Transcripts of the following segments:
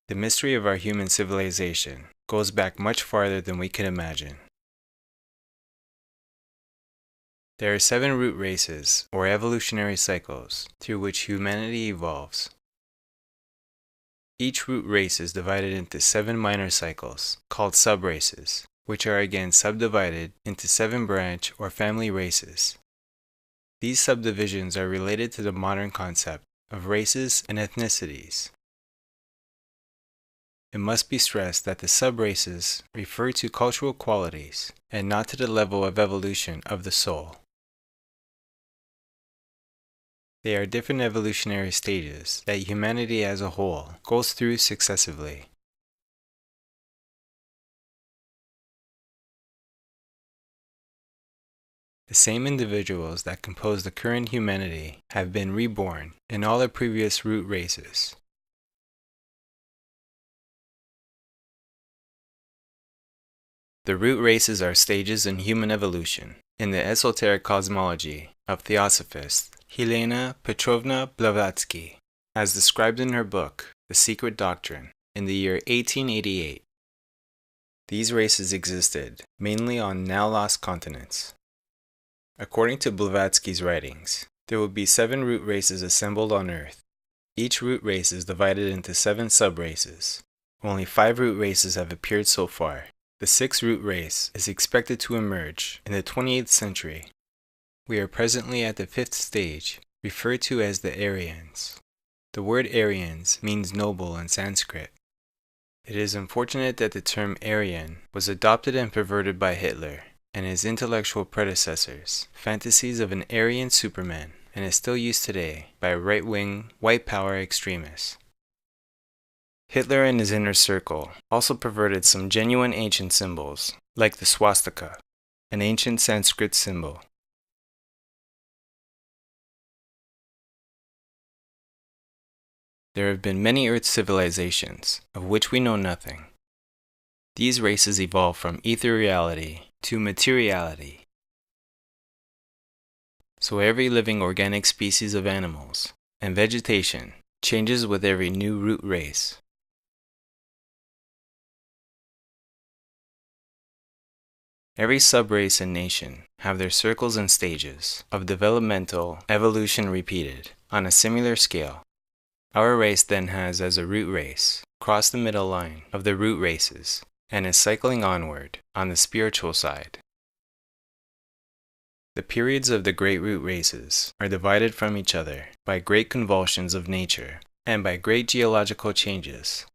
The mystery of our human civilization goes back much farther than we can imagine. There are 7 root races, or evolutionary cycles, through which humanity evolves. Each root race is divided into 7 minor cycles, called subraces, which are again subdivided into 7 branch or family races. These subdivisions are related to the modern concept of races and ethnicities. It must be stressed that the subraces refer to cultural qualities and not to the level of evolution of the soul. They are different evolutionary stages that humanity as a whole goes through successively. The same individuals that compose the current humanity have been reborn in all the previous root races. The root races are stages in human evolution in the esoteric cosmology of Theosophist Helena Petrovna Blavatsky, as described in her book, The Secret Doctrine, in the year 1888. These races existed mainly on now lost continents. According to Blavatsky's writings, there will be 7 root races assembled on Earth. Each root race is divided into 7 subraces. Only 5 root races have appeared so far. The 6th root race is expected to emerge in the 28th century. We are presently at the 5th stage, referred to as the Aryans. The word Aryans means noble in Sanskrit. It is unfortunate that the term Aryan was adopted and perverted by Hitler and his intellectual predecessors, fantasies of an Aryan Superman, and is still used today by right-wing, white power extremists. Hitler and his inner circle also perverted some genuine ancient symbols, like the swastika, an ancient Sanskrit symbol. There have been many Earth civilizations, of which we know nothing. These races evolved from ethereality to materiality. So every living organic species of animals and vegetation changes with every new root race. Every subrace and nation have their circles and stages of developmental evolution repeated on a similar scale. Our race then has as a root race crossed the middle line of the root races and is cycling onward on the spiritual side. The periods of the great root races are divided from each other by great convulsions of nature and by great geological changes.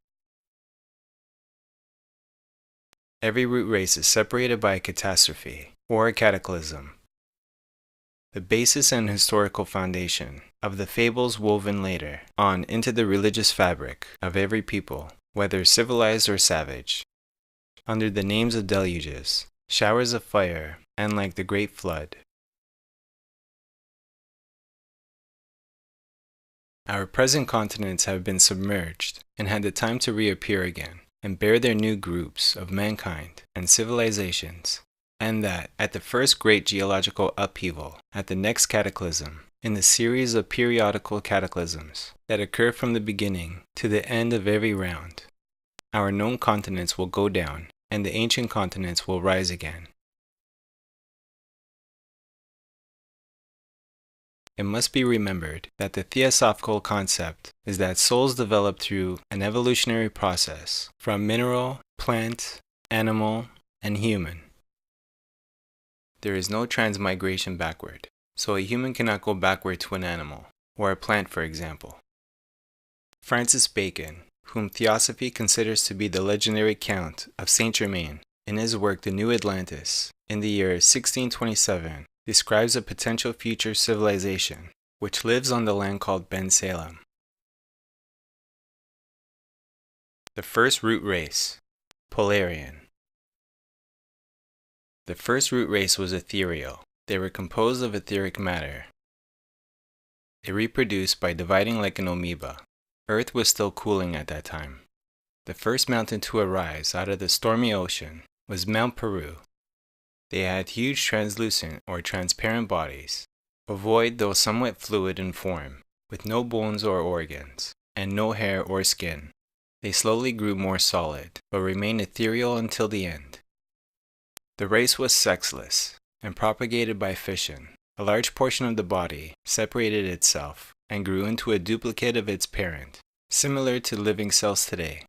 Every root race is separated by a catastrophe or a cataclysm. The basis and historical foundation of the fables woven later on into the religious fabric of every people, whether civilized or savage, under the names of deluges, showers of fire, and like the Great Flood. Our present continents have been submerged and had the time to reappear again and bear their new groups of mankind and civilizations, and that at the first great geological upheaval, at the next cataclysm, in the series of periodical cataclysms that occur from the beginning to the end of every round, our known continents will go down and the ancient continents will rise again. It must be remembered that the theosophical concept is that souls develop through an evolutionary process from mineral, plant, animal, and human. There is no transmigration backward, so a human cannot go backward to an animal, or a plant for example. Francis Bacon, whom Theosophy considers to be the legendary Count of Saint Germain, in his work The New Atlantis, in the year 1627, describes a potential future civilization which lives on the land called Ben Salem. The first root race, Polarian. The first root race was ethereal. They were composed of etheric matter. They reproduced by dividing like an amoeba. Earth was still cooling at that time. The first mountain to arise out of the stormy ocean was Mount Peru. They had huge translucent or transparent bodies, ovoid though somewhat fluid in form, with no bones or organs, and no hair or skin. They slowly grew more solid, but remained ethereal until the end. The race was sexless and propagated by fission. A large portion of the body separated itself and grew into a duplicate of its parent, similar to living cells today.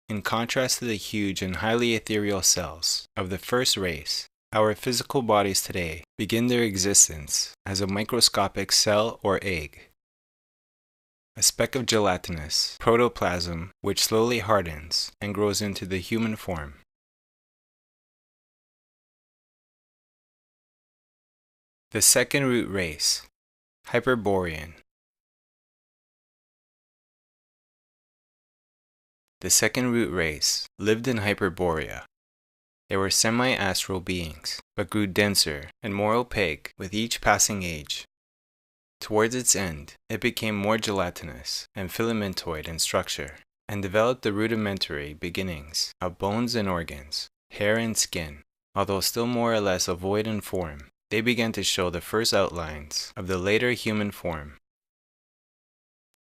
In contrast to the huge and highly ethereal cells of the first race, our physical bodies today begin their existence as a microscopic cell or egg, a speck of gelatinous protoplasm which slowly hardens and grows into the human form. The second root race, Hyperborean. The second root race lived in Hyperborea. They were semi-astral beings, but grew denser and more opaque with each passing age. Towards its end, it became more gelatinous and filamentoid in structure, and developed the rudimentary beginnings of bones and organs, hair and skin. Although still more or less ovoid in form, they began to show the first outlines of the later human form.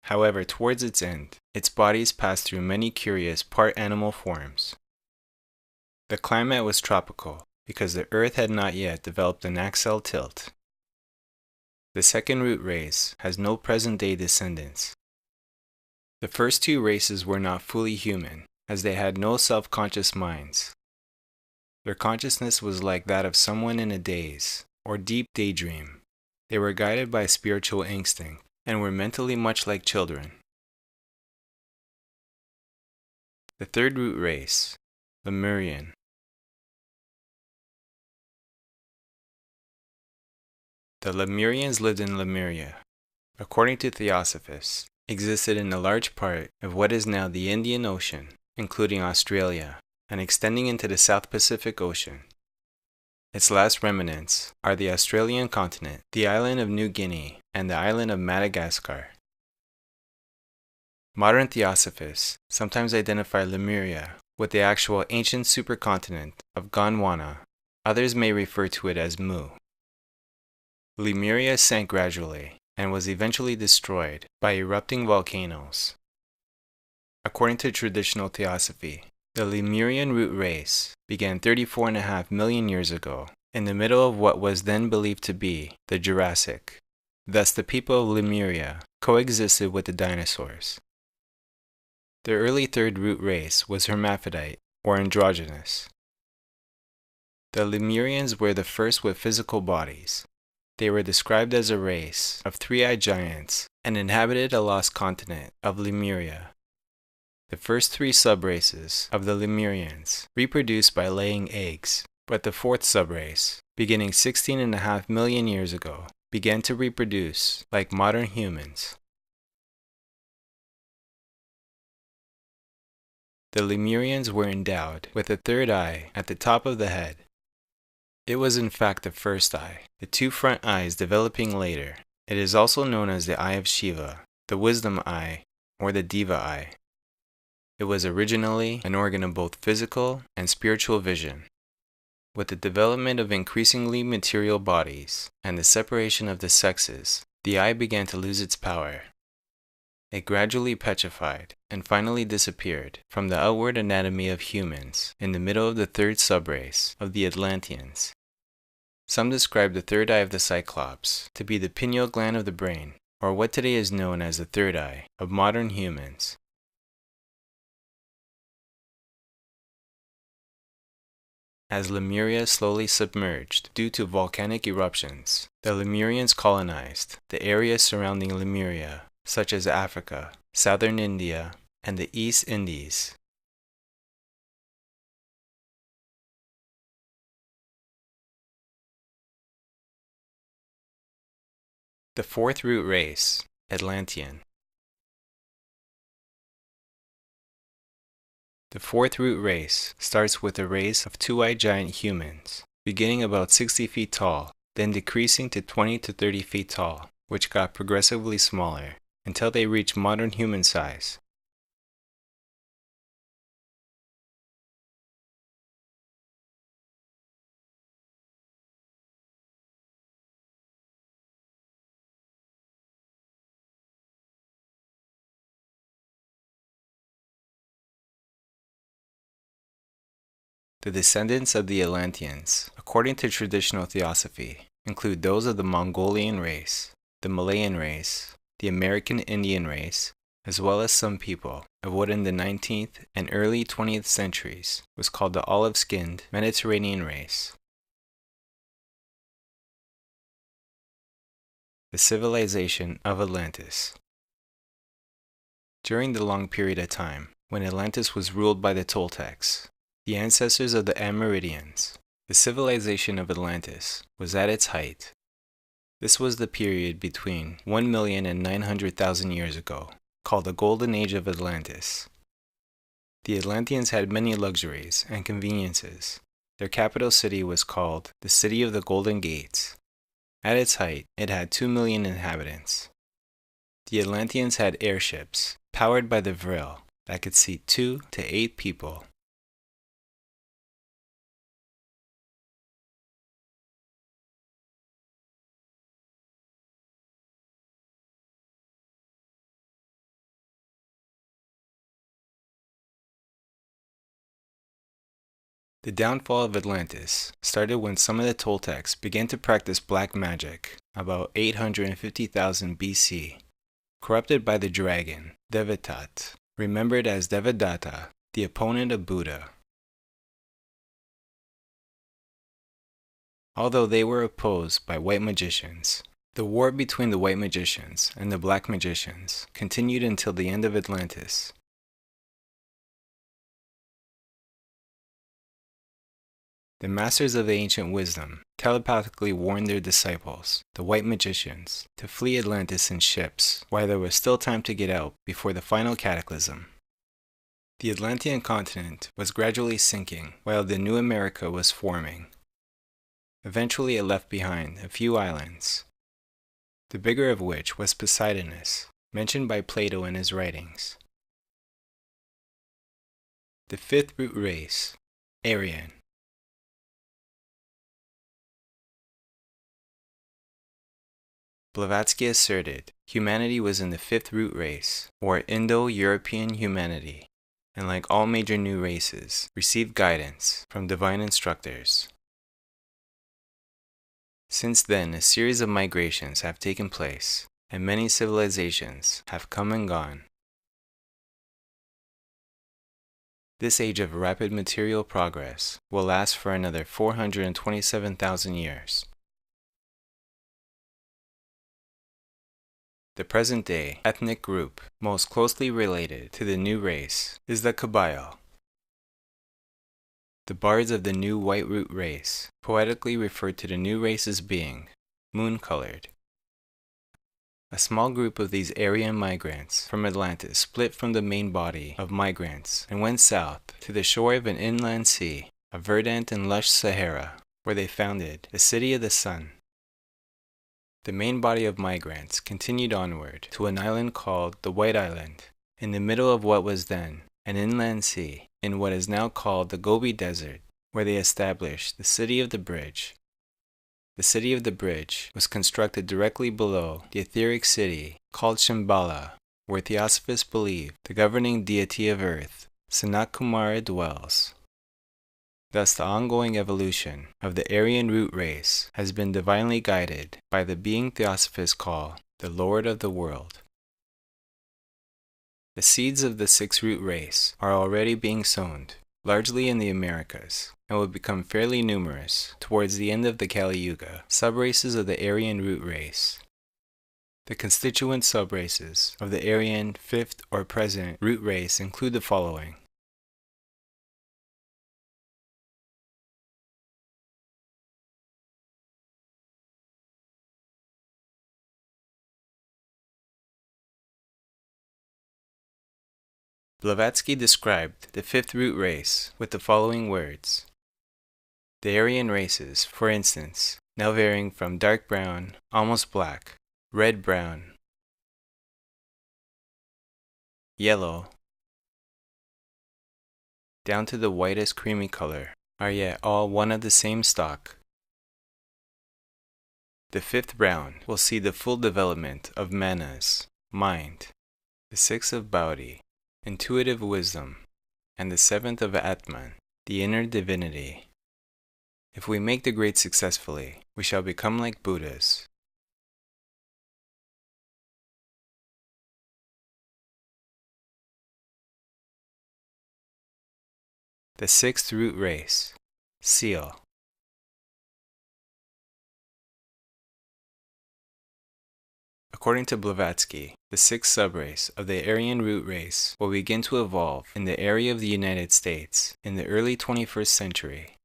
However, towards its end, its bodies passed through many curious part-animal forms. The climate was tropical, because the Earth had not yet developed an axial tilt. The second root race has no present-day descendants. The first two races were not fully human, as they had no self-conscious minds. Their consciousness was like that of someone in a daze, or deep daydream. They were guided by spiritual instinct, and were mentally much like children. The third root race, Lemurian. The Lemurians lived in Lemuria. According to theosophists, existed in a large part of what is now the Indian Ocean, including Australia, and extending into the South Pacific Ocean. Its last remnants are the Australian continent, the island of New Guinea, and the island of Madagascar. Modern theosophists sometimes identify Lemuria with the actual ancient supercontinent of Gondwana. Others may refer to it as Mu. Lemuria sank gradually and was eventually destroyed by erupting volcanoes. According to traditional theosophy, the Lemurian root race began 34.5 million years ago, in the middle of what was then believed to be the Jurassic. Thus, the people of Lemuria coexisted with the dinosaurs. The early third root race was hermaphrodite, or androgynous. The Lemurians were the first with physical bodies. They were described as a race of three-eyed giants and inhabited a lost continent of Lemuria. The first three subraces of the Lemurians reproduced by laying eggs, but the fourth subrace, beginning 16.5 million years ago, began to reproduce like modern humans. The Lemurians were endowed with a third eye at the top of the head. It was in fact the first eye, the two front eyes developing later. It is also known as the Eye of Shiva, the Wisdom Eye, or the Diva Eye. It was originally an organ of both physical and spiritual vision. With the development of increasingly material bodies and the separation of the sexes, the eye began to lose its power. It gradually petrified and finally disappeared from the outward anatomy of humans in the middle of the third subrace of the Atlanteans. Some describe the third eye of the Cyclops to be the pineal gland of the brain, or what today is known as the third eye of modern humans. As Lemuria slowly submerged due to volcanic eruptions, the Lemurians colonized the areas surrounding Lemuria, such as Africa, southern India, and the East Indies. The fourth root race, Atlantean. The fourth root race starts with a race of two-eyed giant humans, beginning about 60 feet tall, then decreasing to 20 to 30 feet tall, which got progressively smaller, until they reached modern human size. The descendants of the Atlanteans, according to traditional theosophy, include those of the Mongolian race, the Malayan race, the American Indian race, as well as some people of what in the 19th and early 20th centuries was called the olive-skinned Mediterranean race. The civilization of Atlantis. During the long period of time when Atlantis was ruled by the Toltecs, the ancestors of the Amerindians, the civilization of Atlantis was at its height. This was the period between 1,000,000 and 900,000 years ago, called the Golden Age of Atlantis. The Atlanteans had many luxuries and conveniences. Their capital city was called the City of the Golden Gates. At its height, it had 2,000,000 inhabitants. The Atlanteans had airships, powered by the vril, that could seat 2 to 8 people. The downfall of Atlantis started when some of the Toltecs began to practice black magic about 850,000 BC, corrupted by the dragon, Devatat, remembered as Devadatta, the opponent of Buddha. Although they were opposed by white magicians, the war between the white magicians and the black magicians continued until the end of Atlantis. The masters of the ancient wisdom telepathically warned their disciples, the white magicians, to flee Atlantis in ships while there was still time to get out before the final cataclysm. The Atlantean continent was gradually sinking while the new America was forming. Eventually it left behind a few islands, the bigger of which was Poseidonus, mentioned by Plato in his writings. The fifth root race, Aryan. Blavatsky asserted humanity was in the fifth root race, or Indo-European humanity, and like all major new races, received guidance from divine instructors. Since then, a series of migrations have taken place, and many civilizations have come and gone. This age of rapid material progress will last for another 427,000 years. The present-day ethnic group most closely related to the new race is the Kabyle. The bards of the new white root race poetically referred to the new race as being moon-colored. A small group of these Aryan migrants from Atlantis split from the main body of migrants and went south to the shore of an inland sea, a verdant and lush Sahara, where they founded the City of the Sun. The main body of migrants continued onward to an island called the White Island, in the middle of what was then an inland sea, in what is now called the Gobi Desert, where they established the City of the Bridge. The City of the Bridge was constructed directly below the etheric city called Shambhala, where theosophists believe the governing deity of earth, Sanat Kumara, dwells. Thus, the ongoing evolution of the Aryan root race has been divinely guided by the being theosophists call the Lord of the world. The seeds of the sixth root race are already being sown, largely in the Americas, and will become fairly numerous towards the end of the Kali Yuga, subraces of the Aryan root race. The constituent subraces of the Aryan fifth or present root race include the following. Blavatsky described the fifth root race with the following words. The Aryan races, for instance, now varying from dark brown, almost black, red-brown, yellow, down to the whitest creamy color, are yet all one of the same stock. The fifth round will see the full development of manas, mind, the sixth of Bauti, intuitive wisdom, and the seventh of Atman, the inner divinity. If we make the grade successfully, we shall become like Buddhas. The sixth root race, Seal. According to Blavatsky, the sixth subrace of the Aryan root race will begin to evolve in the area of the United States in the early 21st century.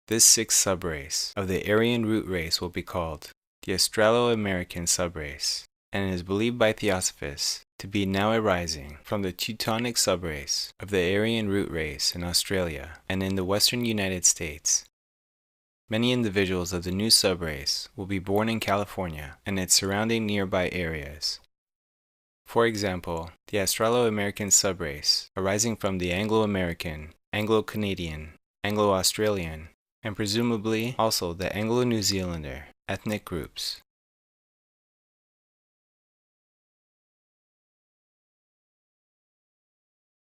This sixth subrace of the Aryan root race will be called the Australo-American subrace, and is believed by theosophists to be now arising from the Teutonic subrace of the Aryan root race in Australia and in the western United States. Many individuals of the new subrace will be born in California and its surrounding nearby areas. For example, the Australo-American subrace arising from the Anglo-American, Anglo-Canadian, Anglo-Australian, and presumably also the Anglo-New Zealander ethnic groups.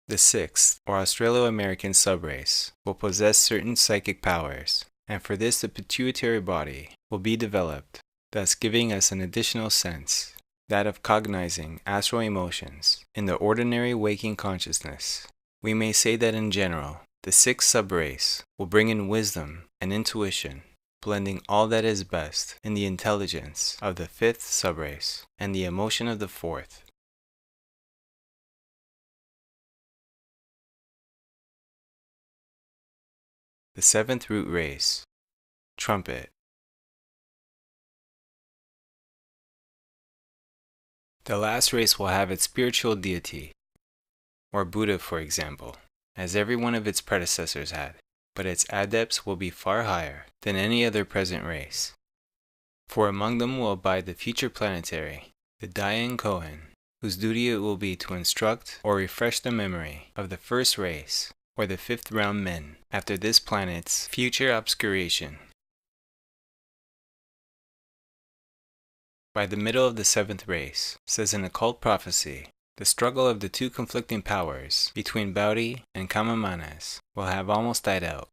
The sixth, or Australo-American subrace, will possess certain psychic powers, and for this the pituitary body will be developed, thus giving us an additional sense, that of cognizing astral emotions in the ordinary waking consciousness. We may say that in general, the sixth subrace will bring in wisdom and intuition, blending all that is best in the intelligence of the fifth subrace and the emotion of the fourth. The seventh root race, Trumpet. The last race will have its spiritual deity, or Buddha for example, as every one of its predecessors had, but its adepts will be far higher than any other present race. For among them will abide the future planetary, the Dayan Kohen, whose duty it will be to instruct or refresh the memory of the first race, or the fifth round men, after this planet's future obscuration. By the middle of the seventh race, says an occult prophecy, the struggle of the two conflicting powers between Baudi and Kamamanas will have almost died out.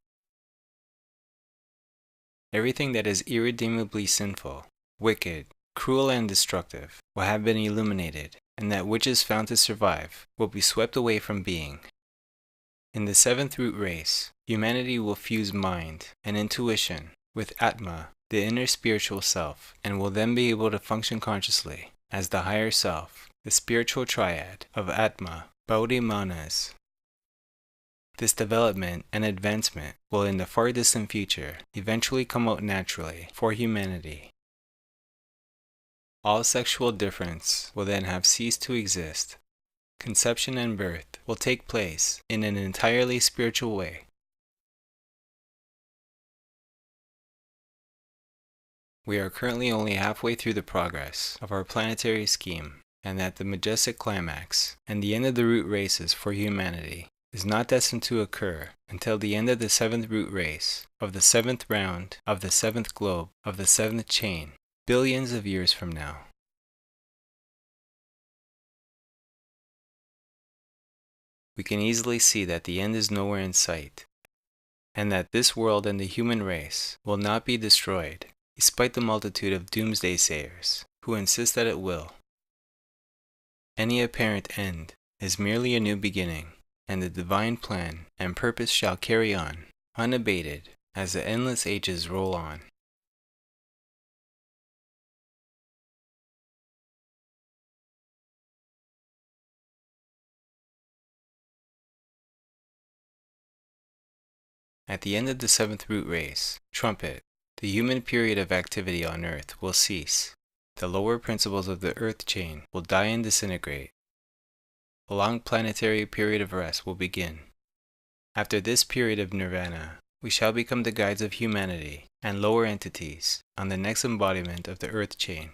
Everything that is irredeemably sinful, wicked, cruel, and destructive will have been illuminated, and that which is found to survive will be swept away from being. In the seventh root race, humanity will fuse mind and intuition with Atma, the inner spiritual self, and will then be able to function consciously as the higher self, the spiritual triad of Atma, Baudi Manas. This development and advancement will in the far distant future eventually come out naturally for humanity. All sexual difference will then have ceased to exist. Conception and birth will take place in an entirely spiritual way. We are currently only halfway through the progress of our planetary scheme, and that the majestic climax and the end of the root races for humanity is not destined to occur until the end of the seventh root race, of the seventh round, of the seventh globe, of the seventh chain, billions of years from now. We can easily see that the end is nowhere in sight, and that this world and the human race will not be destroyed, despite the multitude of doomsday sayers who insist that it will. Any apparent end is merely a new beginning, and the divine plan and purpose shall carry on, unabated, as the endless ages roll on. At the end of the seventh root race, Trumpet, the human period of activity on Earth will cease. The lower principles of the Earth chain will die and disintegrate. A long planetary period of rest will begin. After this period of nirvana, we shall become the guides of humanity and lower entities on the next embodiment of the Earth chain.